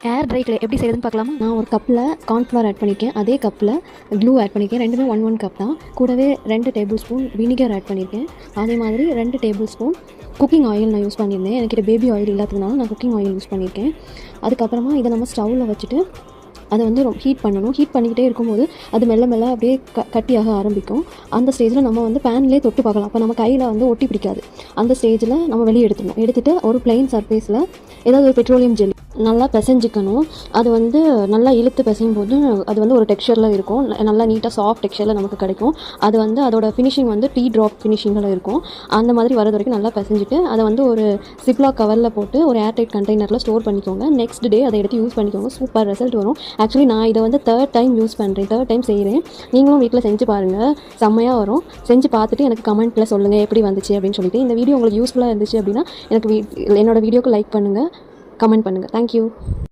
ஏர் try clay எப்படி செய்யறதுன்னு பார்க்கலாமா? நான் ஒரு கப்பில் கார்ன்ஃப்ளவர் ஆட் பண்ணியிருக்கேன், அதே கப்பில் க்ளூ ஆட் பண்ணியிருக்கேன். ரெண்டுமே 1 கப் தான். கூடவே 2 டேபிள் ஸ்பூன் வினிகர் ஆட் பண்ணியிருக்கேன். அதே மாதிரி 2 டேபிள் ஸ்பூன் குக்கிங் ஆயில் நான் யூஸ் பண்ணியிருந்தேன். என்கிட்ட பேபி ஆயில் இல்லாததுனால நான் குக்கிங் ஆயில் யூஸ் பண்ணியிருக்கேன். அதுக்கப்புறமா இதை நம்ம ஸ்டவ்வில் வச்சுட்டு அதை வந்து ஹீட் பண்ணணும். ஹீட் பண்ணிக்கிட்டே இருக்கும்போது அது மெல்ல மெல்ல அப்படியே கட்டியாக ஆரம்பிக்கும். அந்த ஸ்டேஜில் நம்ம வந்து பேன்லேயே தொட்டு பார்க்கலாம். அப்போ நம்ம கையில் வந்து ஒட்டி பிடிக்காது. அந்த ஸ்டேஜில் நம்ம வெளியே எடுத்துகிட்டு ஒரு பிளெயின் சர்ஃபேஸில் ஏதாவது ஒரு பெட்ரோலியம் ஜெல்லி நல்லா பிசைஞ்சிக்கணும். அது வந்து நல்லா இழுத்து பிசையும் போது அது வந்து ஒரு டெக்ஸ்சரில் இருக்கும். நல்லா நீட்டாக சாஃப்ட் டெக்ஸ்சரில் நமக்கு கிடைக்கும். அது வந்து அதோட ஃபினிஷிங் வந்து டீ ட்ராப் ஃபினிஷிங்கில் இருக்கும். அந்த மாதிரி வரது வரைக்கும் நல்லா பிசைஞ்சிட்டு அதை வந்து ஒரு சிப்லாக் கவரில் போட்டு ஒரு ஏர்டைட் கண்டெய்னரில் ஸ்டோர் பண்ணிக்கோங்க. நெக்ஸ்ட் டே அதை எடுத்து யூஸ் பண்ணிக்கோங்க. சூப்பர் ரிசல்ட் வரும். ஆக்சுவலி நான் இதை வந்து 3rd டைம் யூஸ் பண்ணுறேன். 3rd டைம் செய்கிறேன். நீங்களும் வீட்டில் செஞ்சு பாருங்கள், செம்மையாக வரும். செஞ்சு பார்த்துட்டு எனக்கு கமெண்ட்டில் சொல்லுங்கள் எப்படி வந்துச்சு அப்படின்னு சொல்லிட்டு. இந்த வீடியோ உங்களுக்கு யூஸ்ஃபுல்லாக இருந்துச்சு அப்படின்னா எனக்கு என்னோடய வீடியோக்கு லைக் பண்ணுங்கள், கமெண்ட் பண்ணுங்கள். தேங்க்யூ.